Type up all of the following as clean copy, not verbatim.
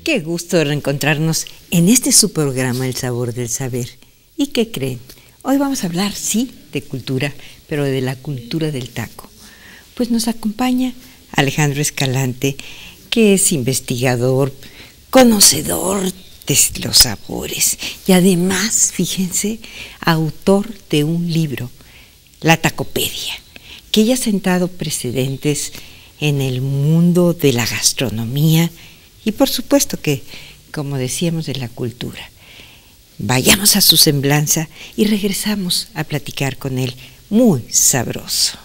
Qué gusto reencontrarnos en este su programa El Sabor del Saber. ¿Y qué creen? Hoy vamos a hablar, sí, de cultura, pero de la cultura del taco. Pues nos acompaña Alejandro Escalante, que es investigador, conocedor de los sabores y además, fíjense, autor de un libro, La Tacopedia, que ya ha sentado precedentes en el mundo de la gastronomía y por supuesto que, como decíamos, de la cultura. Vayamos a su semblanza y regresamos a platicar con él, muy sabroso.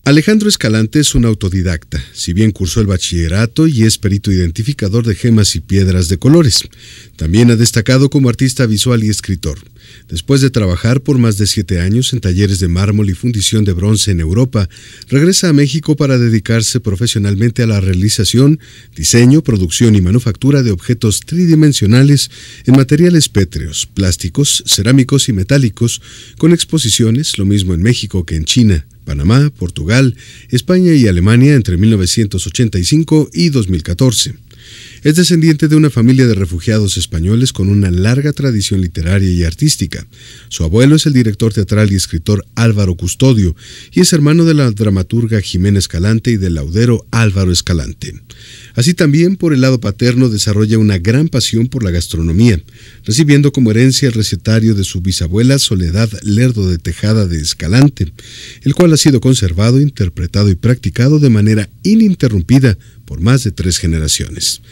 Alejandro Escalante es un autodidacta, si bien cursó el bachillerato y es perito identificador de gemas y piedras de colores. También ha destacado como artista visual y escritor. Después de trabajar por más de 7 años en talleres de mármol y fundición de bronce en Europa, regresa a México para dedicarse profesionalmente a la realización, diseño, producción y manufactura de objetos tridimensionales en materiales pétreos, plásticos, cerámicos y metálicos, con exposiciones, lo mismo en México que en China, Panamá, Portugal, España y Alemania entre 1985 y 2014. Es descendiente de una familia de refugiados españoles con una larga tradición literaria y artística. Su abuelo es el director teatral y escritor Álvaro Custodio y es hermano de la dramaturga Jimena Escalante y del laudero Álvaro Escalante. Así también, por el lado paterno, desarrolla una gran pasión por la gastronomía, recibiendo como herencia el recetario de su bisabuela Soledad Lerdo de Tejada de Escalante, el cual ha sido conservado, interpretado y practicado de manera ininterrumpida por más de 3 generaciones.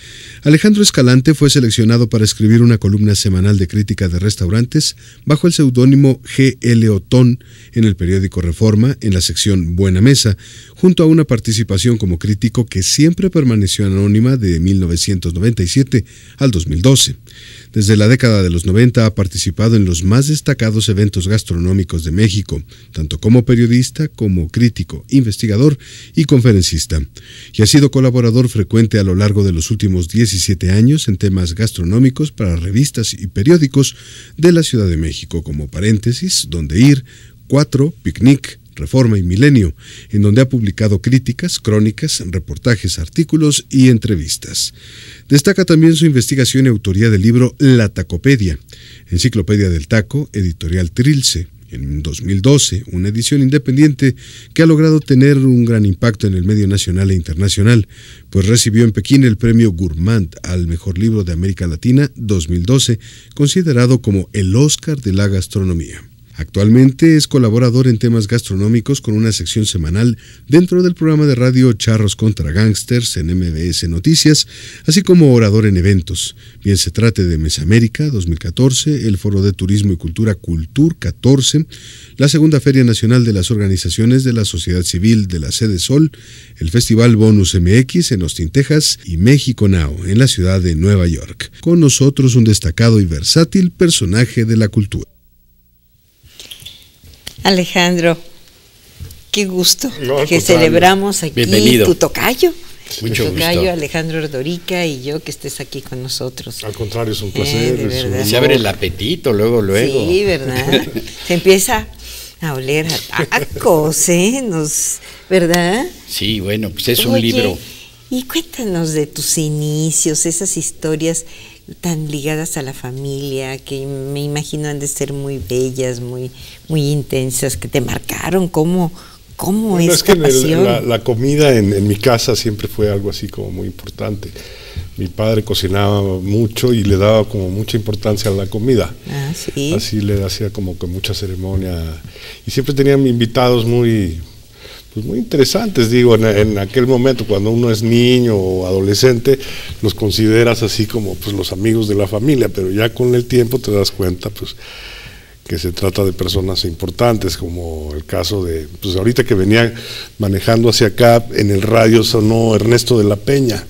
Alejandro Escalante fue seleccionado para escribir una columna semanal de crítica de restaurantes bajo el seudónimo G.L. Otón en el periódico Reforma, en la sección Buena Mesa, junto a una participación como crítico que siempre permaneció anónima de 1997 al 2012. Desde la década de los 90 ha participado en los más destacados eventos gastronómicos de México, tanto como periodista, como crítico, investigador y conferencista, y ha sido colaborador frecuente a lo largo de los últimos 17 años en temas gastronómicos para revistas y periódicos de la Ciudad de México, como Paréntesis, Dónde Ir, 4, Picnic, Reforma y Milenio, en donde ha publicado críticas, crónicas, reportajes, artículos y entrevistas. Destaca también su investigación y autoría del libro La Tacopedia, Enciclopedia del Taco, editorial Trilce, en 2012, una edición independiente que ha logrado tener un gran impacto en el medio nacional e internacional, pues recibió en Pekín el premio Gourmand al mejor libro de América Latina 2012, considerado como el Oscar de la gastronomía. Actualmente es colaborador en temas gastronómicos con una sección semanal dentro del programa de radio Charros contra Gangsters en MBS Noticias, así como orador en eventos, bien se trate de Mesamérica 2014, el Foro de Turismo y Cultura Cultur 14, la Segunda Feria Nacional de las Organizaciones de la Sociedad Civil de la Sede Sol, el Festival Bonus MX en Austin, Texas y México Now en la ciudad de Nueva York. Con nosotros un destacado y versátil personaje de la cultura. Alejandro, qué gusto que total. celebramos aquí. Bienvenido. Tu tocayo. Mucho tu tocayo gusto. Alejandro Ordorica y yo que estés aquí con nosotros. Al contrario, es un placer. de verdad. Se abre el apetito luego. Sí, ¿verdad? Se empieza a oler a tacos, ¿verdad? Sí, bueno, pues es un Oye, libro. Y cuéntanos de tus inicios, esas historias tan ligadas a la familia, que me imagino han de ser muy bellas, muy intensas, que te marcaron. ¿Cómo Bueno, es que la comida en mi casa siempre fue algo así como muy importante. Mi padre cocinaba mucho y le daba como mucha importancia a la comida. Ah, sí. Así le hacía como que mucha ceremonia. Y siempre tenían invitados muy interesantes, digo, en aquel momento cuando uno es niño o adolescente, los consideras así como pues los amigos de la familia, pero ya con el tiempo te das cuenta pues que se trata de personas importantes, como el caso de, pues ahorita que venía manejando hacia acá, en el radio sonó Ernesto de la Peña,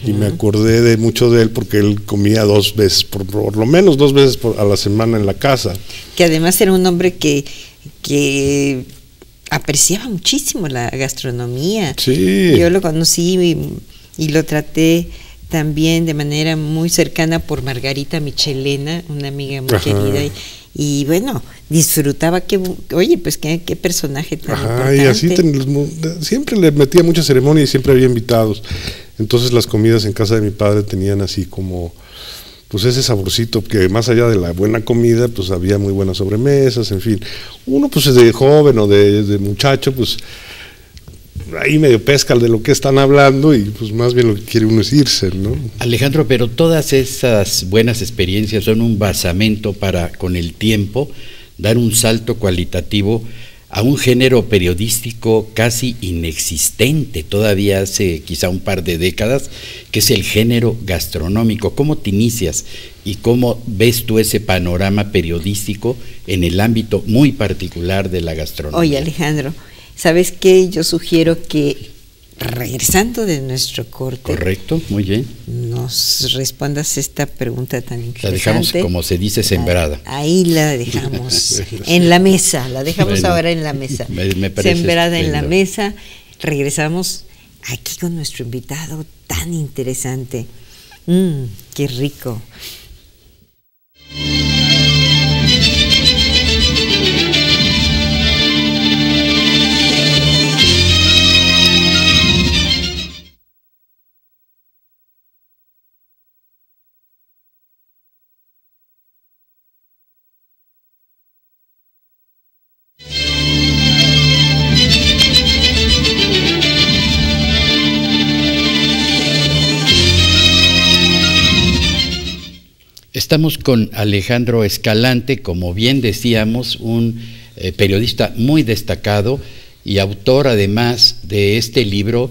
y me acordé de mucho de él porque él comía 2 veces, por lo menos 2 veces a la semana en la casa. Que además era un hombre que apreciaba muchísimo la gastronomía. Sí. Yo lo conocí y lo traté también de manera muy cercana por Margarita Michelena, una amiga muy querida, y bueno, disfrutaba que, oye, pues qué personaje tan Ajá, importante. y así siempre le metía mucha ceremonia y siempre había invitados. Entonces las comidas en casa de mi padre tenían así como, pues ese saborcito que más allá de la buena comida, pues había muy buenas sobremesas, en fin. Uno pues de joven o de muchacho, pues ahí medio pesca de lo que están hablando y pues más bien lo que quiere uno es irse, ¿no? Alejandro, pero todas esas buenas experiencias son un basamento para, con el tiempo, dar un salto cualitativo a un género periodístico casi inexistente todavía hace quizá un par de décadas, que es el género gastronómico. ¿Cómo te inicias y cómo ves tú ese panorama periodístico en el ámbito muy particular de la gastronomía? Oye, Alejandro, ¿sabes qué? Yo sugiero que, regresando de nuestro corte, Correcto, muy bien. nos respondas esta pregunta tan interesante. La dejamos, como se dice, sembrada. Ahí la dejamos en la mesa, la dejamos Bueno, ahora en la mesa. me parece sembrada en la estupendo. mesa. Regresamos aquí con nuestro invitado tan interesante. Qué rico. Estamos con Alejandro Escalante, como bien decíamos, un periodista muy destacado y autor además de este libro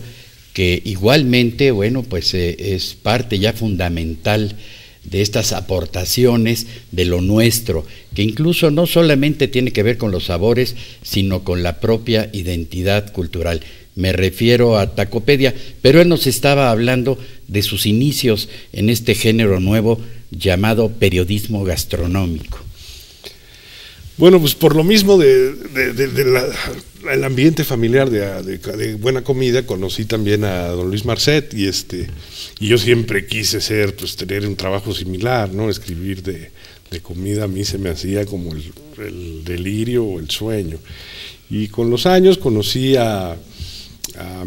que igualmente, bueno, pues es parte ya fundamental de estas aportaciones de lo nuestro, que incluso no solamente tiene que ver con los sabores, sino con la propia identidad cultural. Me refiero a Tacopedia, pero él nos estaba hablando de sus inicios en este género nuevo llamado periodismo gastronómico. Bueno, pues por lo mismo el ambiente familiar de buena comida, conocí también a don Luis Marcet y yo siempre quise tener un trabajo similar, ¿no? Escribir de comida a mí se me hacía como el delirio o el sueño. Y con los años conocí a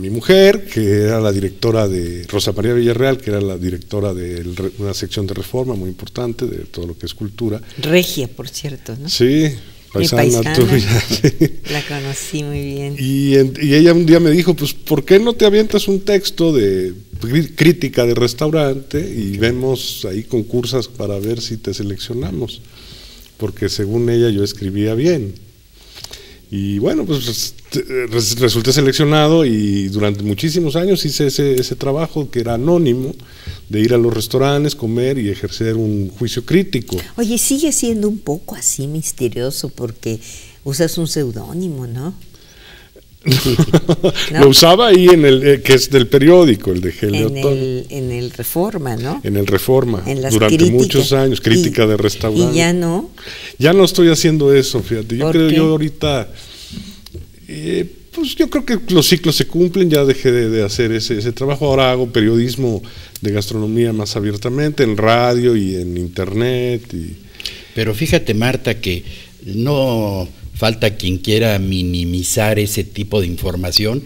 mi mujer, que era la directora de Rosa María Villarreal, que era la directora de una sección de Reforma muy importante de todo lo que es cultura. Regia, por cierto, ¿no? Sí, paisana tuya. Sí. La conocí muy bien. Y ella un día me dijo, pues, ¿por qué no te avientas un texto de crítica de restaurante y vemos ahí concursas para ver si te seleccionamos? Porque según ella yo escribía bien. Y bueno, pues resulté seleccionado y durante muchísimos años hice ese trabajo que era anónimo, de ir a los restaurantes, comer y ejercer un juicio crítico. Oye, sigue siendo un poco así misterioso porque usas un seudónimo, ¿no? ¿No? Lo usaba ahí que es del periódico, el de Geleotón. En el Reforma, ¿no? En el Reforma, en las durante críticas. Muchos años, crítica de restaurante. ¿Y ya no? Ya no estoy haciendo eso, fíjate. Yo ahorita, pues yo creo que los ciclos se cumplen, ya dejé de hacer ese trabajo. Ahora hago periodismo de gastronomía más abiertamente, en radio y en internet. Pero fíjate, Marta, que no falta quien quiera minimizar ese tipo de información,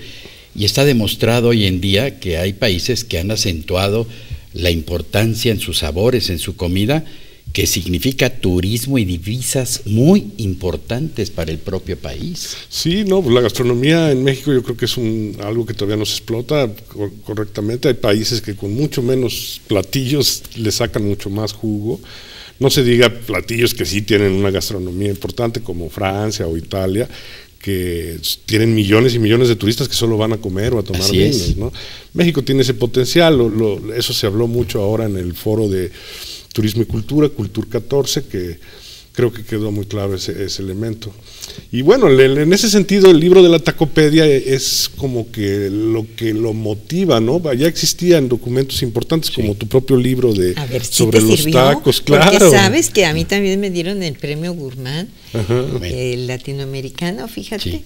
y está demostrado hoy en día que hay países que han acentuado la importancia en sus sabores, en su comida, que significa turismo y divisas muy importantes para el propio país. Sí, no, pues la gastronomía en México yo creo que es algo que todavía no se explota correctamente. Hay países que con mucho menos platillos le sacan mucho más jugo. No se diga platillos que sí tienen una gastronomía importante como Francia o Italia, que tienen millones y millones de turistas que solo van a comer o a tomar vinos, ¿no? México tiene ese potencial, eso se habló mucho ahora en el foro de Turismo y Cultura, Cultura 14, que creo que quedó muy claro ese elemento. Y bueno, en ese sentido el libro de la Tacopedia es como que lo motiva, ¿no? Ya existían documentos importantes como tu propio libro sobre los tacos, claro. Porque sabes que a mí también me dieron el premio Gourmand, el latinoamericano, fíjate. Sí.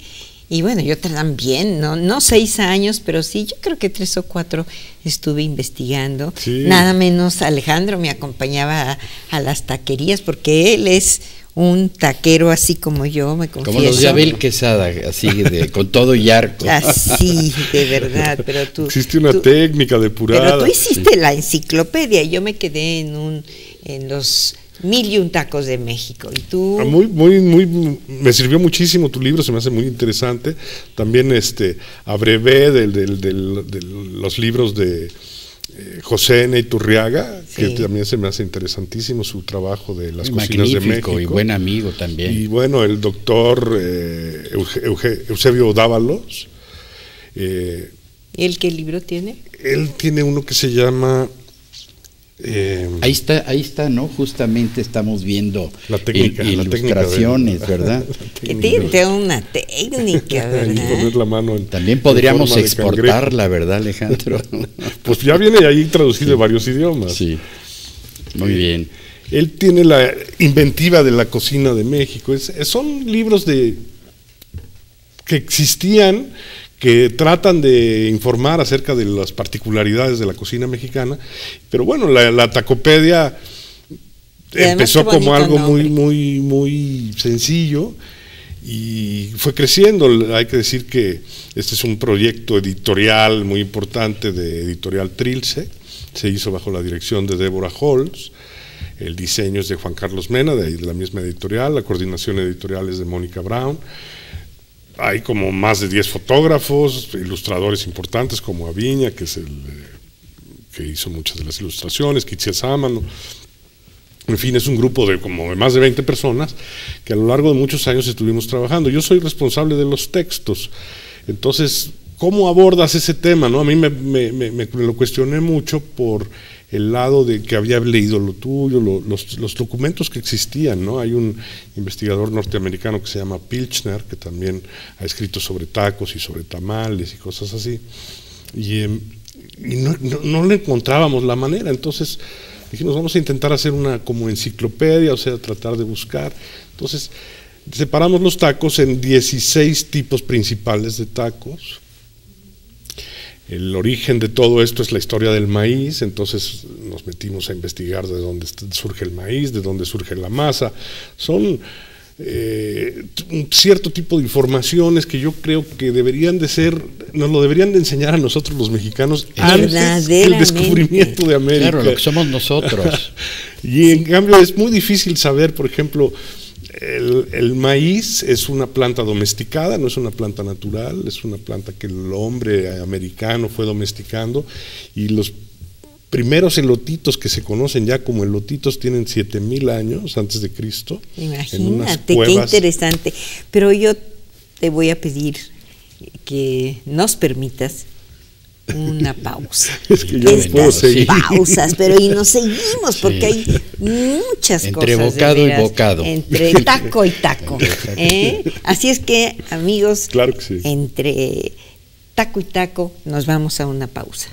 Y bueno, yo también, no 6 años, pero sí, yo creo que 3 o 4 estuve investigando. Sí. Nada menos Alejandro me acompañaba a las taquerías, porque él es un taquero así como yo, me confieso. Como los de Abel Quesada, así con todo y arco. Así, de verdad, pero tú... Existe una técnica depurada. Pero tú hiciste la enciclopedia, y yo me quedé en los 1001 tacos de México, y tú... Me sirvió muchísimo tu libro, se me hace muy interesante. También abrevé de los libros de José N. Iturriaga, que también se me hace interesantísimo su trabajo de las cocinas de México. Y buen amigo también. Y bueno, el doctor Eusebio Dávalos. ¿Y él qué libro tiene? Él tiene uno que se llama... ahí está, ¿no? Justamente estamos viendo la técnica, ilustraciones, ¿verdad? Que tiene una técnica, ¿verdad? Poner la mano también podríamos exportarla, ¿verdad, Alejandro? Pues ya viene ahí traducido en varios idiomas. Sí, muy bien. Él tiene la inventiva de la cocina de México. Son libros que existían, que tratan de informar acerca de las particularidades de la cocina mexicana, pero bueno, la Tacopedia empezó como algo muy sencillo y fue creciendo. Hay que decir que este es un proyecto editorial muy importante de Editorial Trilce, se hizo bajo la dirección de Débora Holz, el diseño es de Juan Carlos Mena, de la misma editorial, la coordinación editorial es de Mónica Brown. Hay como más de 10 fotógrafos, ilustradores importantes como Aviña, que es el que hizo muchas de las ilustraciones, Kitsia Sámano. En fin, es un grupo de como de más de 20 personas que a lo largo de muchos años estuvimos trabajando. Yo soy responsable de los textos. Entonces, ¿cómo abordas ese tema, no? A mí me lo cuestioné mucho por el lado de que había leído lo tuyo, los documentos que existían, ¿no? Hay un investigador norteamericano que se llama Pilchner, que también ha escrito sobre tacos y sobre tamales y cosas así, y no le encontrábamos la manera. Entonces dijimos, vamos a intentar hacer una como enciclopedia, o sea, tratar de buscar. Entonces separamos los tacos en 16 tipos principales de tacos. El origen de todo esto es la historia del maíz, entonces nos metimos a investigar de dónde surge el maíz, de dónde surge la masa. Son un cierto tipo de informaciones que yo creo que nos lo deberían de enseñar a nosotros los mexicanos antes del descubrimiento de América. Claro, lo que somos nosotros. Y en cambio es muy difícil saber, por ejemplo, el maíz es una planta domesticada, no es una planta natural, es una planta que el hombre americano fue domesticando, y los primeros elotitos que se conocen ya como elotitos tienen 7,000 años antes de Cristo. Imagínate, qué interesante. Pero yo te voy a pedir que nos permitas una pausa. Es que yo no puedo seguir. Pausas, pero y nos seguimos porque hay muchas entre cosas. Entre bocado y bocado. Entre taco y taco. Así es que, amigos, claro que sí. entre taco y taco nos vamos a una pausa.